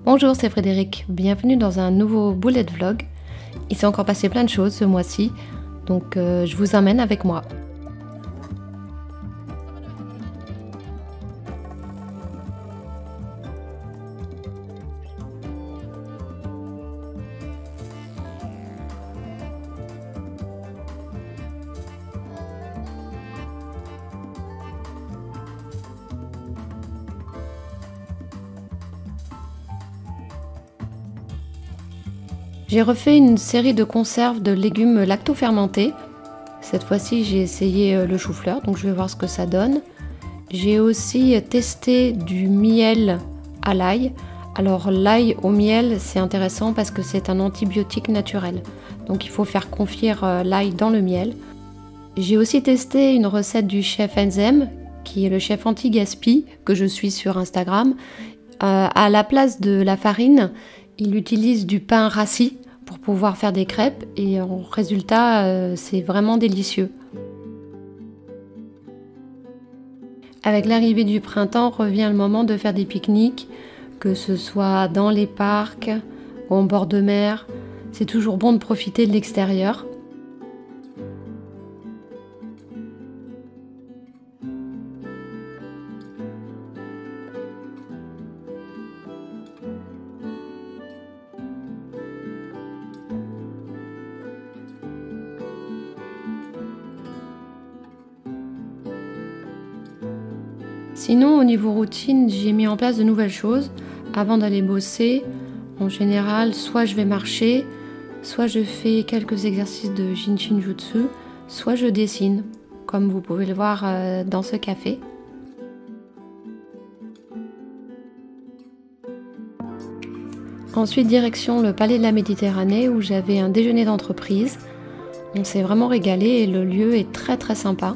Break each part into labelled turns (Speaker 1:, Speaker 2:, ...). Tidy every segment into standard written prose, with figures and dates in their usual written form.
Speaker 1: Bonjour, c'est Frédéric, bienvenue dans un nouveau bullet vlog. Il s'est encore passé plein de choses ce mois-ci, donc je vous emmène avec moi. J'ai refait une série de conserves de légumes lacto-fermentés. Cette fois-ci, j'ai essayé le chou-fleur, donc je vais voir ce que ça donne. J'ai aussi testé du miel à l'ail. Alors l'ail au miel, c'est intéressant parce que c'est un antibiotique naturel. Donc il faut faire confire l'ail dans le miel. J'ai aussi testé une recette du chef Enzem, qui est le chef anti-gaspi, que je suis sur Instagram. À la place de la farine, il utilise du pain rassis pour pouvoir faire des crêpes et en résultat, c'est vraiment délicieux. Avec l'arrivée du printemps, revient le moment de faire des pique-niques, que ce soit dans les parcs ou en bord de mer. C'est toujours bon de profiter de l'extérieur. Sinon, au niveau routine, j'ai mis en place de nouvelles choses. Avant d'aller bosser, en général, soit je vais marcher, soit je fais quelques exercices de Jinshin Jutsu, soit je dessine, comme vous pouvez le voir dans ce café. Ensuite, direction le Palais de la Méditerranée où j'avais un déjeuner d'entreprise. On s'est vraiment régalé et le lieu est très sympa.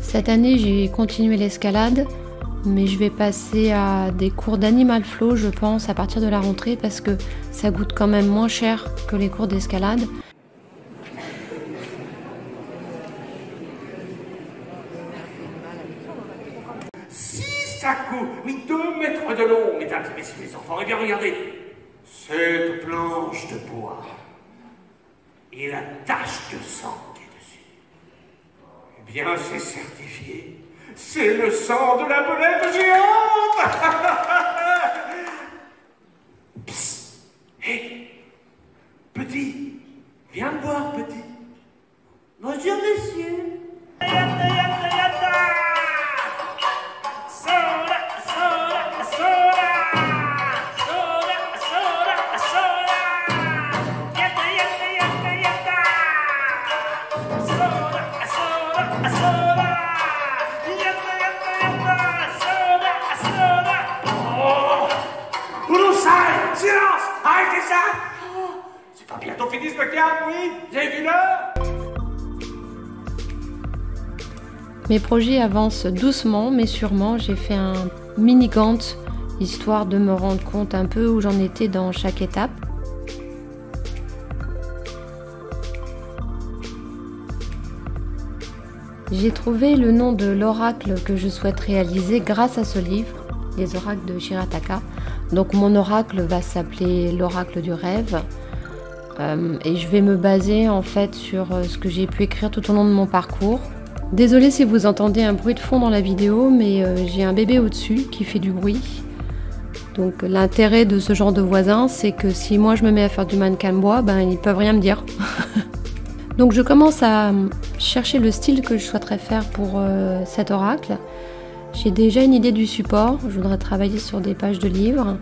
Speaker 1: Cette année, j'ai continué l'escalade, mais je vais passer à des cours d'animal flow, je pense, à partir de la rentrée, parce que ça coûte quand même moins cher que les cours d'escalade.
Speaker 2: Saku, mais 2 mètres de long, mesdames et messieurs les enfants. Eh bien, regardez, cette planche de bois et la tache de sang qui est dessus. Eh bien, c'est certifié. C'est le sang de la belette géante. Psst. Hé, petit, viens me voir, petit. Bonjour, monsieur. Silence! Arrêtez ça! C'est pas bientôt fini ce spectacle, oui? J'ai vu l'heure!
Speaker 1: Mes projets avancent doucement mais sûrement. J'ai fait un mini Gantt, histoire de me rendre compte un peu où j'en étais dans chaque étape. J'ai trouvé le nom de l'oracle que je souhaite réaliser grâce à ce livre, Les oracles de Shirataka. Donc mon oracle va s'appeler l'oracle du rêve et je vais me baser en fait sur ce que j'ai pu écrire tout au long de mon parcours. Désolée si vous entendez un bruit de fond dans la vidéo, mais j'ai un bébé au-dessus qui fait du bruit. Donc l'intérêt de ce genre de voisins, c'est que si moi je me mets à faire du mannequin bois, ben ils peuvent rien me dire. Donc je commence à chercher le style que je souhaiterais faire pour cet oracle. J'ai déjà une idée du support. Je voudrais travailler sur des pages de livres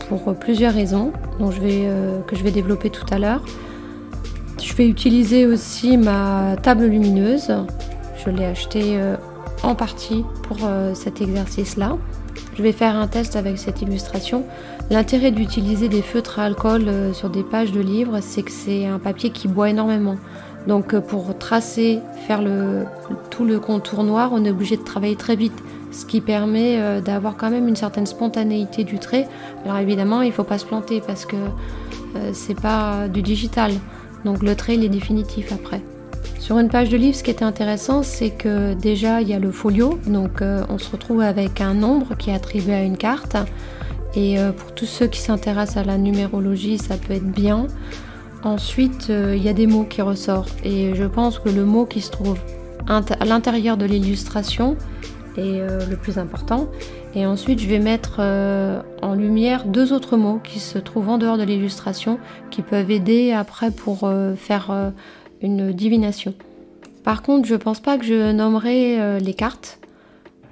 Speaker 1: pour plusieurs raisons que je vais développer tout à l'heure. Je vais utiliser aussi ma table lumineuse. Je l'ai achetée en partie pour cet exercice-là. Je vais faire un test avec cette illustration. L'intérêt d'utiliser des feutres à alcool sur des pages de livres, c'est que c'est un papier qui boit énormément. Donc pour tracer, faire tout le contour noir, on est obligé de travailler très vite. ce qui permet d'avoir quand même une certaine spontanéité du trait. Alors évidemment, il ne faut pas se planter parce que c'est pas du digital, donc le trait il est définitif après. Sur une page de livre, ce qui était intéressant, c'est que déjà il y a le folio, donc on se retrouve avec un nombre qui est attribué à une carte. Et pour tous ceux qui s'intéressent à la numérologie, ça peut être bien. Ensuite, il y a des mots qui ressortent. Et je pense que le mot qui se trouve à l'intérieur de l'illustration est le plus important. Et ensuite, je vais mettre en lumière 2 autres mots qui se trouvent en dehors de l'illustration, qui peuvent aider après pour faire une divination. Par contre, je pense pas que je nommerai les cartes,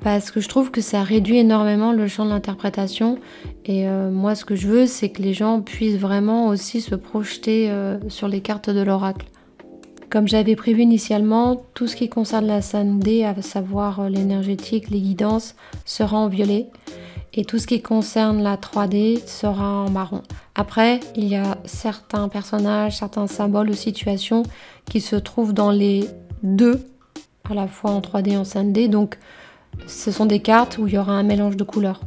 Speaker 1: parce que je trouve que ça réduit énormément le champ de l'interprétation. Et moi, ce que je veux, c'est que les gens puissent vraiment aussi se projeter sur les cartes de l'oracle. Comme j'avais prévu initialement, tout ce qui concerne la 5D, à savoir l'énergétique, les guidances, sera en violet. Et tout ce qui concerne la 3D sera en marron. Après, il y a certains personnages, certains symboles ou situations qui se trouvent dans les deux, à la fois en 3D et en 5D. Donc, ce sont des cartes où il y aura un mélange de couleurs.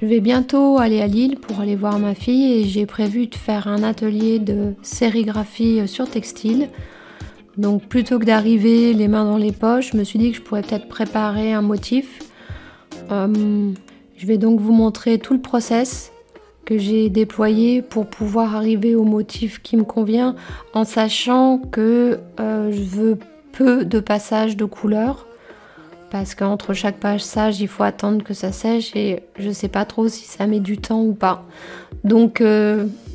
Speaker 1: Je vais bientôt aller à Lille pour aller voir ma fille et j'ai prévu de faire un atelier de sérigraphie sur textile. Donc plutôt que d'arriver les mains dans les poches, je me suis dit que je pourrais peut-être préparer un motif. Je vais donc vous montrer tout le process que j'ai déployé pour pouvoir arriver au motif qui me convient, en sachant que je veux peu de passages de couleurs. Parce qu'entre chaque passage, il faut attendre que ça sèche et je ne sais pas trop si ça met du temps ou pas. Donc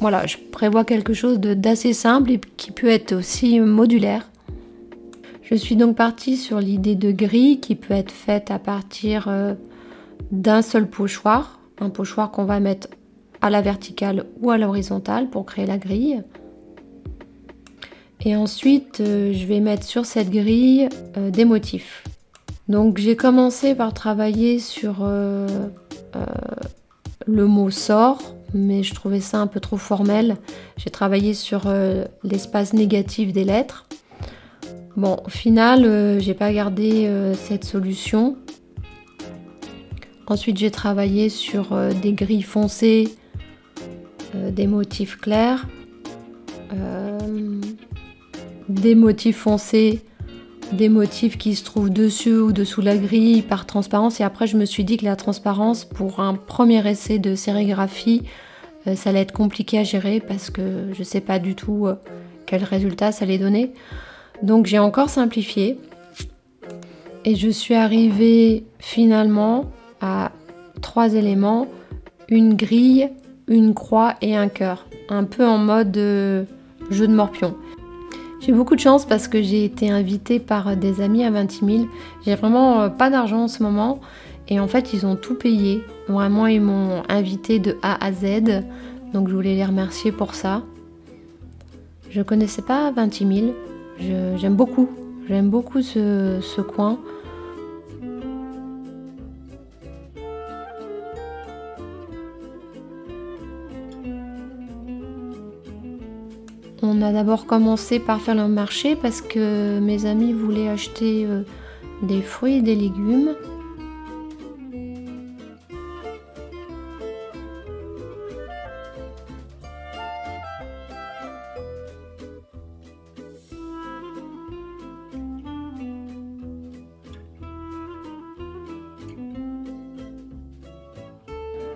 Speaker 1: voilà, je prévois quelque chose d'assez simple et qui peut être aussi modulaire. Je suis donc partie sur l'idée de grille qui peut être faite à partir d'un seul pochoir. Un pochoir qu'on va mettre à la verticale ou à l'horizontale pour créer la grille. Et ensuite, je vais mettre sur cette grille des motifs. Donc j'ai commencé par travailler sur le mot sort, mais je trouvais ça un peu trop formel. J'ai travaillé sur l'espace négatif des lettres. Bon, au final, j'ai pas gardé cette solution. Ensuite, j'ai travaillé sur des grilles foncées, des motifs clairs, des motifs foncés, des motifs qui se trouvent dessus ou dessous la grille par transparence. Et après, je me suis dit que la transparence, pour un premier essai de sérigraphie, ça allait être compliqué à gérer parce que je ne sais pas du tout quel résultat ça allait donner. Donc, j'ai encore simplifié. Et je suis arrivée finalement à 3 éléments, une grille, une croix et un cœur. Un peu en mode jeu de morpion. J'ai beaucoup de chance parce que j'ai été invitée par des amis à Vintimille. J'ai vraiment pas d'argent en ce moment et en fait ils ont tout payé. Vraiment ils m'ont invitée de A à Z, donc je voulais les remercier pour ça. Je connaissais pas Vintimille, j'aime beaucoup ce coin. On a d'abord commencé par faire le marché parce que mes amis voulaient acheter des fruits et des légumes.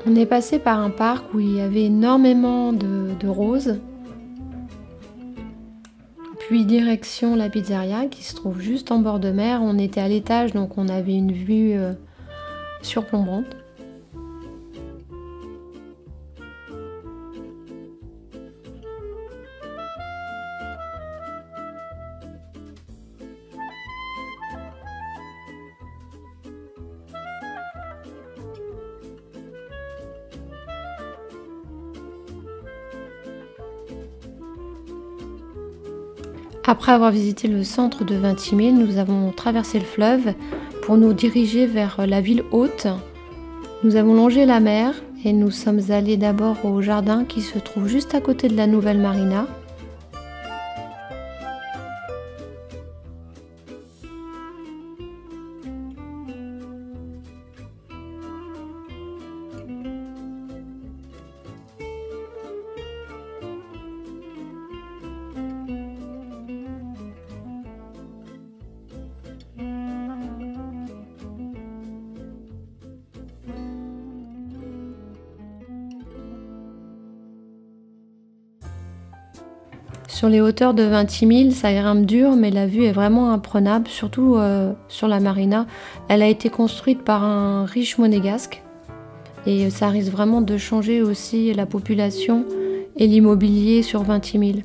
Speaker 1: On est passé par un parc où il y avait énormément de roses. Puis direction la pizzeria qui se trouve juste en bord de mer. On était à l'étage donc on avait une vue surplombante. Après avoir visité le centre de Vintimille, nous avons traversé le fleuve pour nous diriger vers la ville haute. Nous avons longé la mer et nous sommes allés d'abord au jardin qui se trouve juste à côté de la nouvelle marina. Sur les hauteurs de Vintimille, ça grimpe dur, mais la vue est vraiment imprenable, surtout sur la marina. Elle a été construite par un riche monégasque et ça risque vraiment de changer aussi la population et l'immobilier sur Vintimille.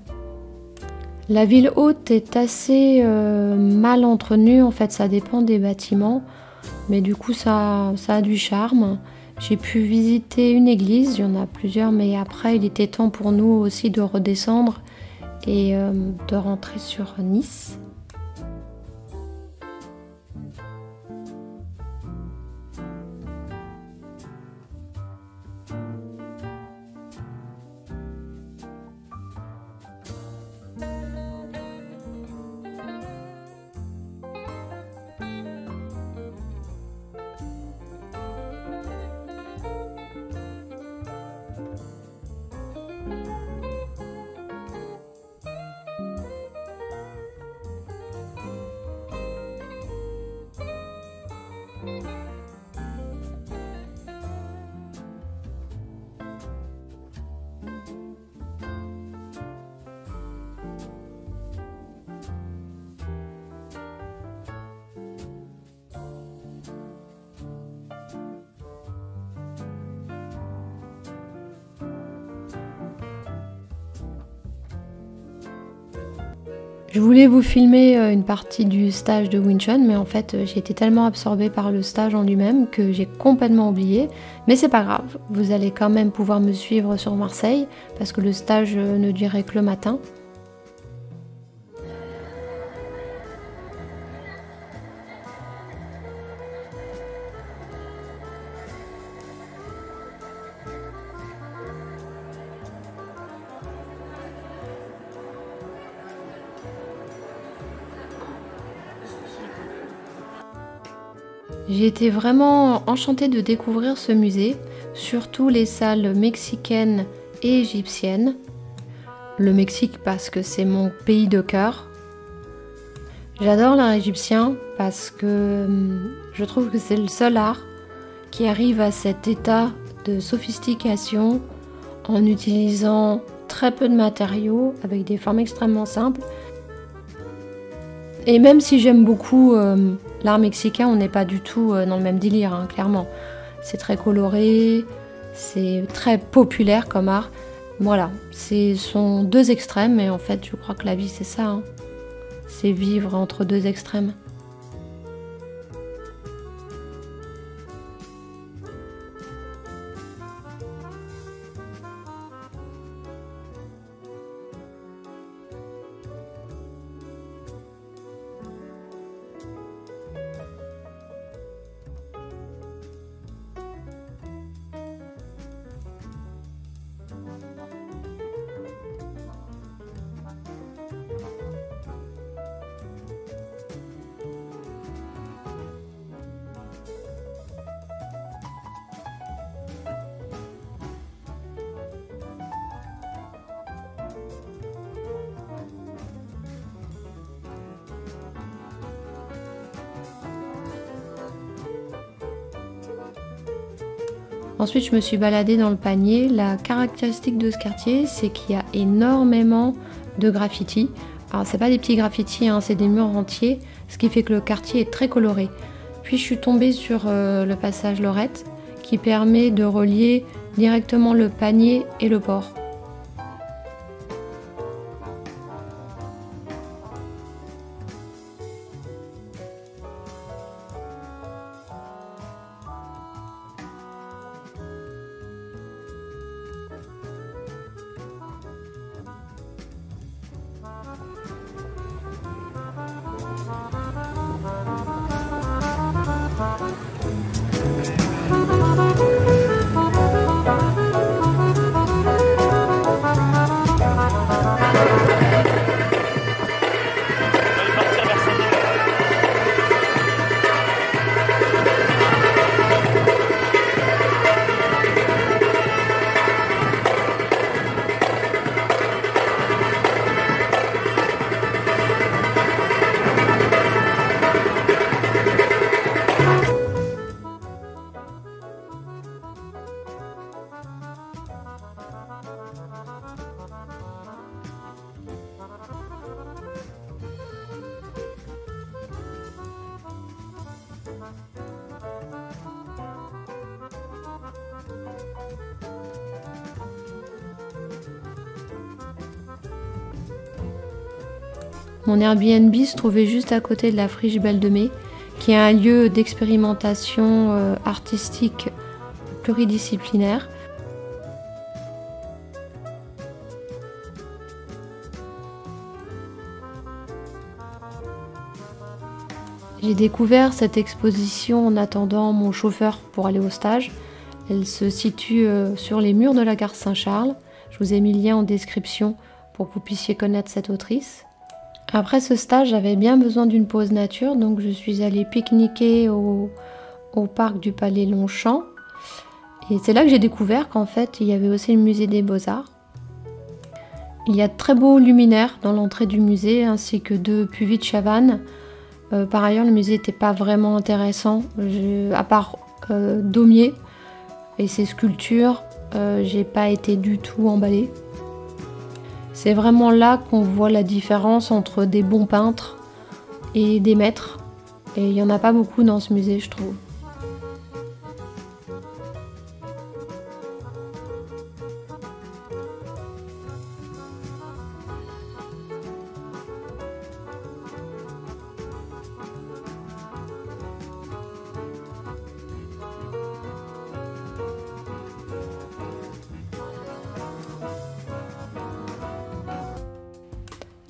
Speaker 1: La ville haute est assez mal entretenue, en fait ça dépend des bâtiments, mais du coup ça a du charme. J'ai pu visiter une église, il y en a plusieurs, mais après il était temps pour nous aussi de redescendre et de rentrer sur Nice. Je voulais vous filmer une partie du stage de Wing Chun, mais en fait j'ai été tellement absorbée par le stage en lui-même que j'ai complètement oublié. Mais c'est pas grave, vous allez quand même pouvoir me suivre sur Marseille parce que le stage ne durait que le matin. J'ai été vraiment enchantée de découvrir ce musée, surtout les salles mexicaines et égyptiennes. Le Mexique parce que c'est mon pays de cœur. J'adore l'art égyptien parce que je trouve que c'est le seul art qui arrive à cet état de sophistication en utilisant très peu de matériaux avec des formes extrêmement simples. Et même si j'aime beaucoup l'art mexicain, on n'est pas du tout dans le même délire, hein, clairement. C'est très coloré, c'est très populaire comme art. Voilà, ce sont deux extrêmes, et en fait, je crois que la vie, c'est ça. Hein. C'est vivre entre deux extrêmes. Ensuite, je me suis baladée dans le panier. La caractéristique de ce quartier, c'est qu'il y a énormément de graffitis. Alors, c'est pas des petits graffitis, hein, c'est des murs entiers, ce qui fait que le quartier est très coloré. Puis, je suis tombée sur le passage Lorette, qui permet de relier directement le panier et le port. Mon Airbnb se trouvait juste à côté de la Friche Belle de Mai, qui est un lieu d'expérimentation artistique pluridisciplinaire. J'ai découvert cette exposition en attendant mon chauffeur pour aller au stage. Elle se situe sur les murs de la gare Saint-Charles. Je vous ai mis le lien en description pour que vous puissiez connaître cette autrice. Après ce stage, j'avais bien besoin d'une pause nature, donc je suis allée pique-niquer au parc du Palais Longchamp. Et c'est là que j'ai découvert qu'en fait, il y avait aussi le musée des Beaux-Arts. Il y a de très beaux luminaires dans l'entrée du musée, ainsi que 2 puvis de Chavannes. Par ailleurs, le musée n'était pas vraiment intéressant, à part Daumier et ses sculptures, j'ai pas été du tout emballée. C'est vraiment là qu'on voit la différence entre des bons peintres et des maîtres. Et il n'y en a pas beaucoup dans ce musée, je trouve.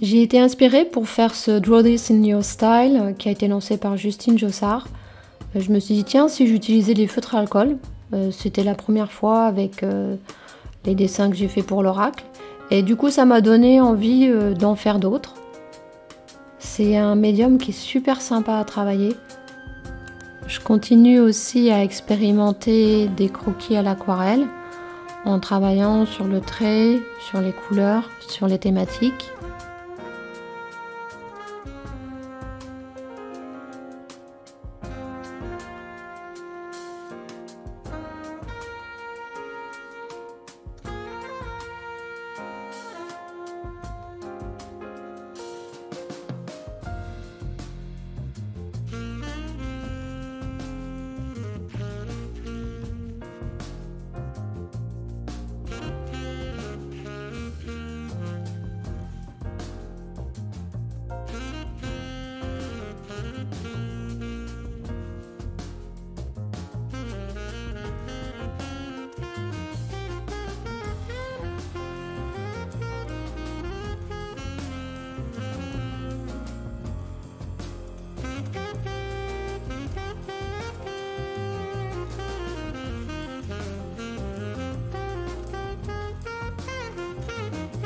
Speaker 1: J'ai été inspirée pour faire ce Draw This in Your Style qui a été lancé par Justine Jossard. Je me suis dit tiens, si j'utilisais les feutres à alcool, c'était la première fois avec les dessins que j'ai fait pour l'oracle. Et du coup ça m'a donné envie d'en faire d'autres. C'est un médium qui est super sympa à travailler. Je continue aussi à expérimenter des croquis à l'aquarelle en travaillant sur le trait, sur les couleurs, sur les thématiques.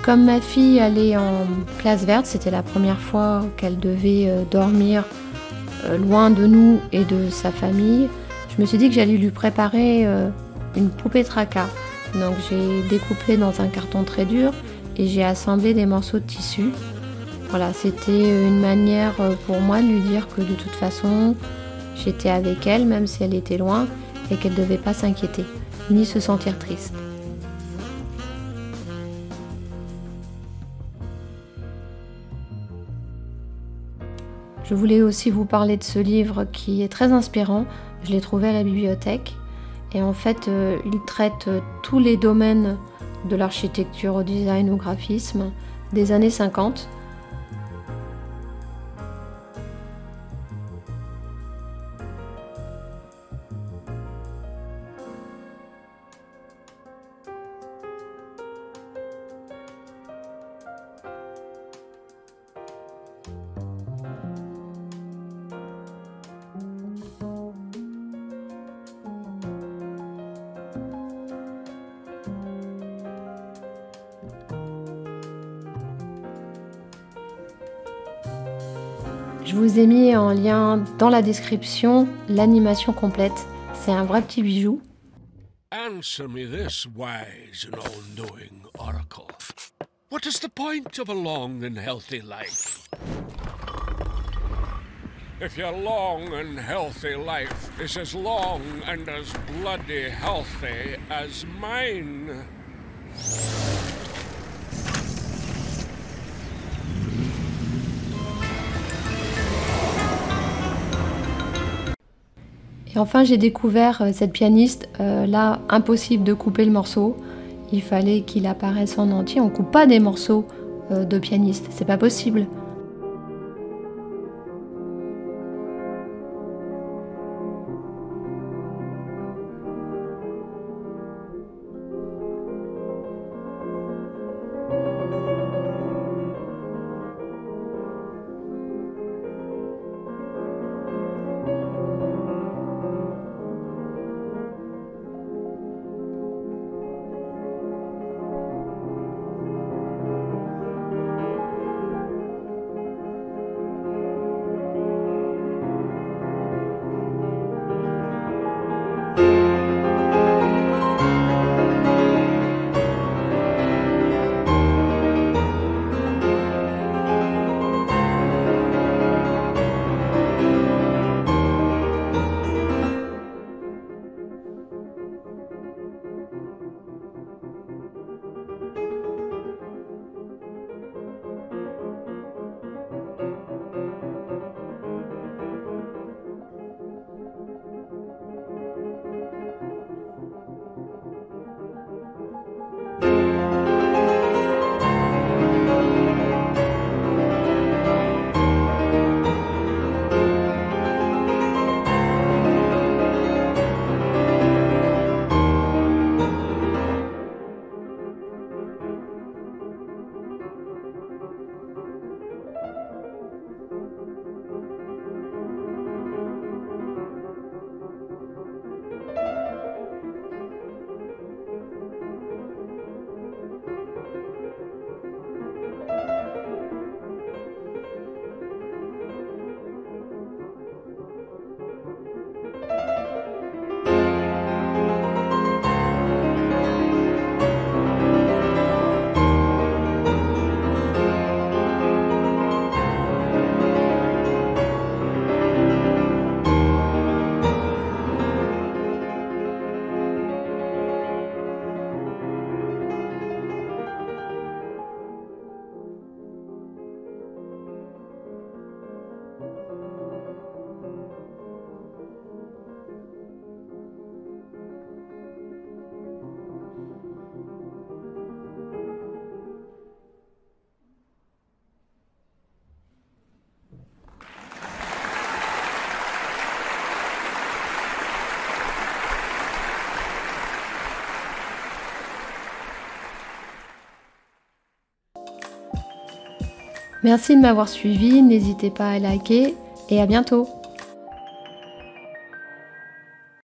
Speaker 1: Comme ma fille allait en classe verte, c'était la première fois qu'elle devait dormir loin de nous et de sa famille, je me suis dit que j'allais lui préparer une poupée traca. Donc j'ai découpé dans un carton très dur et j'ai assemblé des morceaux de tissu. Voilà, c'était une manière pour moi de lui dire que de toute façon, j'étais avec elle, même si elle était loin, et qu'elle ne devait pas s'inquiéter, ni se sentir triste. Je voulais aussi vous parler de ce livre qui est très inspirant. Je l'ai trouvé à la bibliothèque. Et en fait, il traite tous les domaines de l'architecture au design, au graphisme des années 50. Je vous ai mis en lien dans la description l'animation complète. C'est un vrai petit bijou.
Speaker 3: Answer me this wise and all-knowing oracle. What is the point of a long and healthy life? If your long and healthy life is as long and as bloody healthy as mine.
Speaker 1: Et Et enfin, j'ai découvert cette pianiste. Là, impossible de couper le morceau. Il fallait qu'il apparaisse en entier. On coupe pas des morceaux de pianiste, c'est pas possible. Merci de m'avoir suivi, n'hésitez pas à liker et à bientôt.